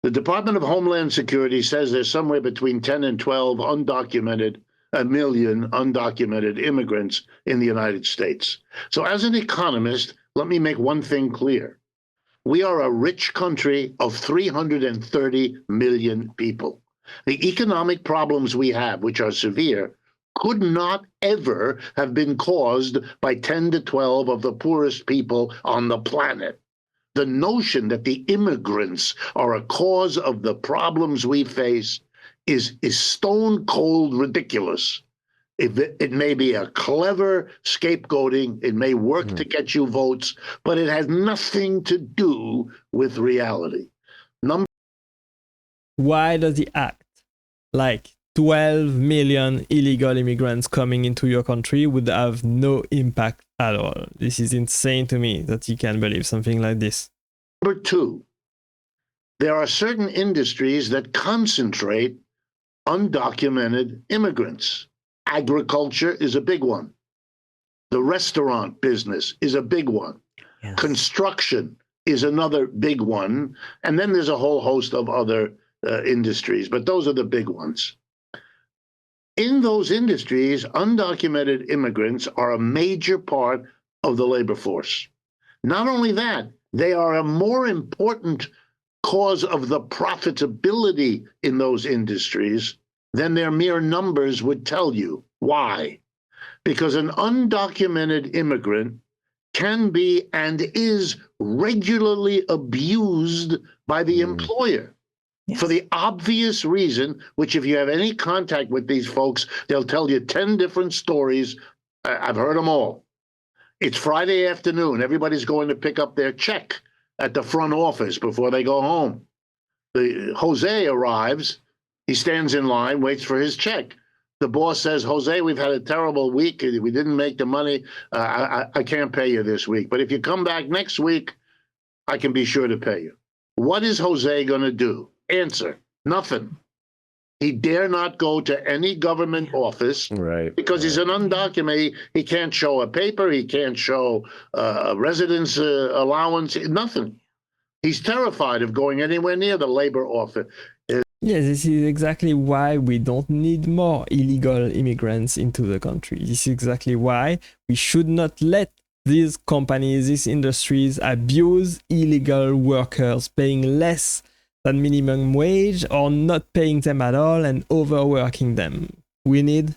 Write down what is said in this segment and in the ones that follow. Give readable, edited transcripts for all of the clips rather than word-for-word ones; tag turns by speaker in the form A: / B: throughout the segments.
A: The Department of Homeland Security says there's somewhere between 10 and 12 million undocumented immigrants in the United States. So as an economist, let me make one thing clear. We are a rich country of 330 million people. The economic problems we have, which are severe, could not ever have been caused by 10 to 12 of the poorest people on the planet. The notion that the immigrants are a cause of the problems we face is stone cold ridiculous. It may be a clever scapegoating, it may work to get you votes, but it has nothing to do with reality.
B: Why does he act like 12 million illegal immigrants coming into your country would have no impact at all? This is insane to me that you can believe something like this.
A: Number two, there are certain industries that concentrate undocumented immigrants. Agriculture is a big one. The restaurant business is a big one. Yes. Construction is another big one. And then there's a whole host of other industries, but those are the big ones. In those industries, undocumented immigrants are a major part of the labor force. Not only that, they are a more important cause of the profitability in those industries than their mere numbers would tell you. Why? Because an undocumented immigrant can be and is regularly abused by the employer. Yes. For the obvious reason, which if you have any contact with these folks, they'll tell you 10 different stories. I've heard them all. It's Friday afternoon. Everybody's going to pick up their check at the front office before they go home. Jose arrives. He stands in line, waits for his check. The boss says, Jose, we've had a terrible week. We didn't make the money. I can't pay you this week. But if you come back next week, I can be sure to pay you. What is Jose going to do? Answer, nothing. He dare not go to any government office because he's an undocumented. He can't show a paper. He can't show a residence allowance, nothing. He's terrified of going anywhere near the labor office.
B: Yes, this is exactly why we don't need more illegal immigrants into the country. This is exactly why we should not let these companies, these industries abuse illegal workers, paying less than minimum wage or not paying them at all and overworking them. We need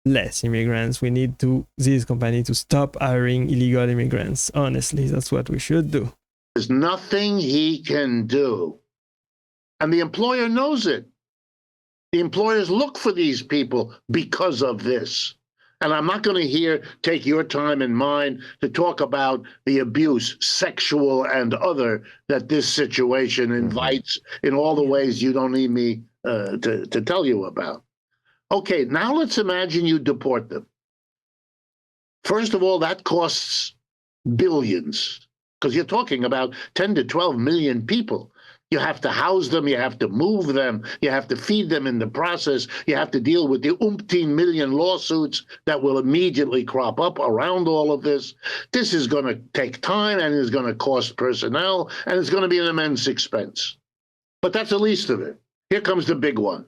B: less immigrants. We need these companies to stop hiring illegal immigrants. Honestly, that's what we should do.
A: There's nothing he can do. And the employer knows it. The employers look for these people because of this. And I'm not going to take your time and mine to talk about the abuse, sexual and other, that this situation invites in all the ways you don't need me to tell you about. Okay, now let's imagine you deport them. First of all, that costs billions, because you're talking about 10 to 12 million people. You have to house them, you have to move them, you have to feed them in the process, you have to deal with the umpteen million lawsuits that will immediately crop up around all of this. This is going to take time and is going to cost personnel and it's going to be an immense expense. But that's the least of it. Here comes the big one.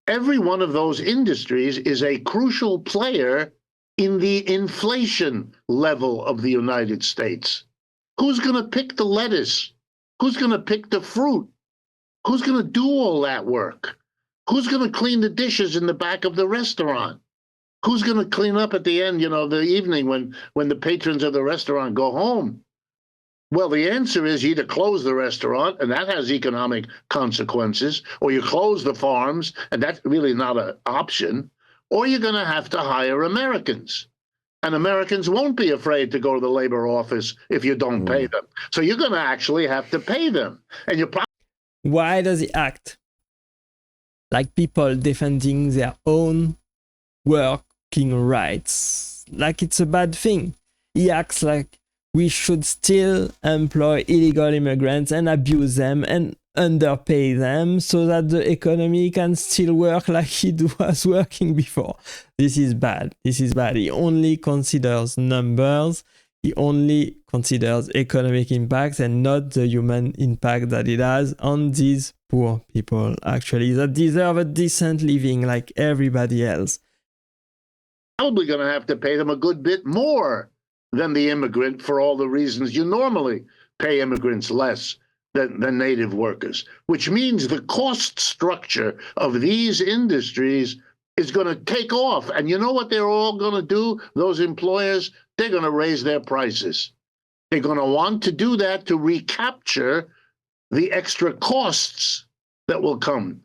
A: Every one of those industries is a crucial player in the inflation level of the United States. Who's going to pick the lettuce? Who's going to pick the fruit? Who's going to do all that work? Who's going to clean the dishes in the back of the restaurant? Who's going to clean up at the end, the evening when the patrons of the restaurant go home? Well, the answer is you either close the restaurant, and that has economic consequences, or you close the farms, and that's really not an option, or you're going to have to hire Americans. And Americans won't be afraid to go to the labor office if you don't pay them. So you're going to actually have to pay them. And you
B: Why does he act like people defending their own working rights? Like it's a bad thing. He acts like we should still employ illegal immigrants and abuse them and underpay them so that the economy can still work like it was working before. This is bad. This is bad. He only considers numbers. He only considers economic impact and not the human impact that it has on these poor people, actually, that deserve a decent living like everybody else.
A: Probably going to have to pay them a good bit more than the immigrant for all the reasons you normally pay immigrants less than native workers, which means the cost structure of these industries is going to take off. And you know what they're all going to do, those employers? They're going to raise their prices. They're going to want to do that to recapture the extra costs that will come.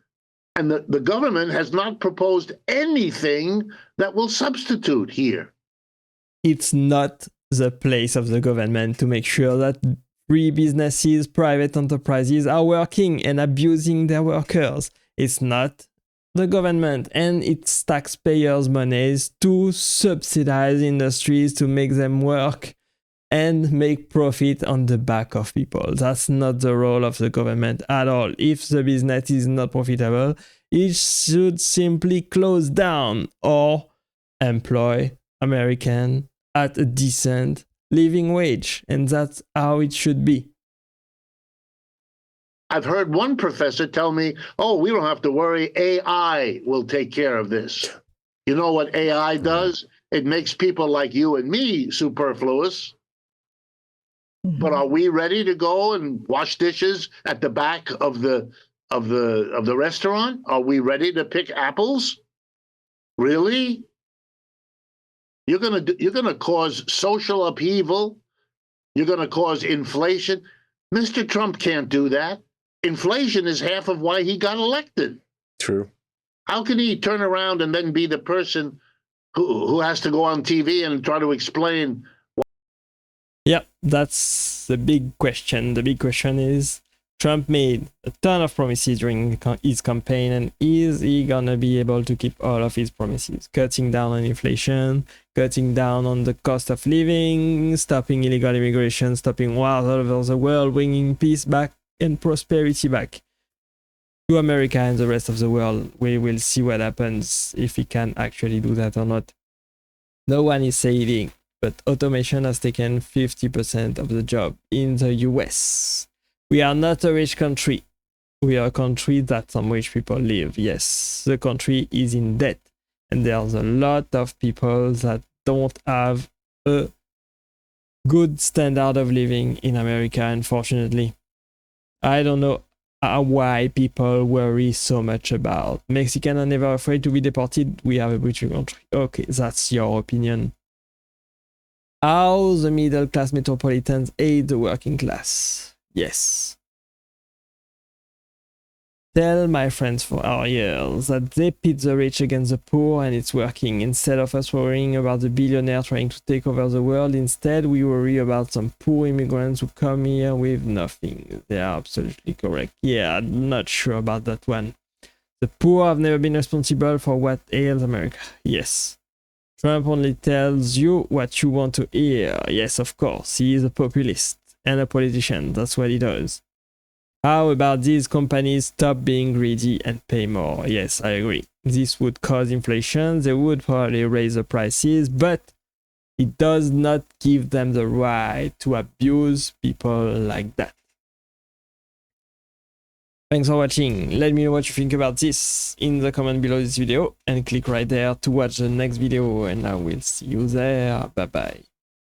A: And the government has not proposed anything that will substitute here.
B: It's not the place of the government to make sure that free businesses, private enterprises are working and abusing their workers. It's not the government and its taxpayers' monies to subsidize industries to make them work and make profit on the back of people. That's not the role of the government at all. If the business is not profitable, it should simply close down or employ Americans at a decent living wage. And that's how it should be.
A: I've heard one professor tell me, oh, we don't have to worry, AI will take care of this. You know what AI does? It makes people like you and me superfluous. Mm-hmm. But are we ready to go and wash dishes at the back of the restaurant? Are we ready to pick apples? Really? You're gonna cause social upheaval. You're gonna cause inflation. Mr. Trump can't do that. Inflation is half of why he got elected.
C: True.
A: How can he turn around and then be the person who has to go on TV and try to explain?
B: Yeah, that's the big question. The big question is, Trump made a ton of promises during his campaign, and is he gonna be able to keep all of his promises? Cutting down on inflation, cutting down on the cost of living, stopping illegal immigration, stopping wars all over the world, bringing peace back and prosperity back to America and the rest of the world. We will see what happens if he can actually do that or not. No one is saying, but automation has taken 50% of the job in the US. We are not a rich country. We are a country that some rich people live. Yes, the country is in debt. And there's a lot of people that don't have a good standard of living in America, unfortunately. I don't know why people worry so much about Mexicans are never afraid to be deported. We have a rich country. Okay, that's your opinion. How the middle class metropolitans aid the working class? Yes. Tell my friends for our years that they pit the rich against the poor and it's working. Instead of us worrying about the billionaire trying to take over the world, instead we worry about some poor immigrants who come here with nothing. They are absolutely correct. Yeah, I'm not sure about that one. The poor have never been responsible for what ails America. Yes. Trump only tells you what you want to hear. Yes, of course. He is a populist and a politician. That's what he does. How about these companies stop being greedy and pay more? Yes, I agree. This would cause inflation. They would probably raise the prices, but it does not give them the right to abuse people like that. Thanks for watching. Let me know what you think about this in the comment below this video and click right there to watch the next video, and I will see you there. Bye bye.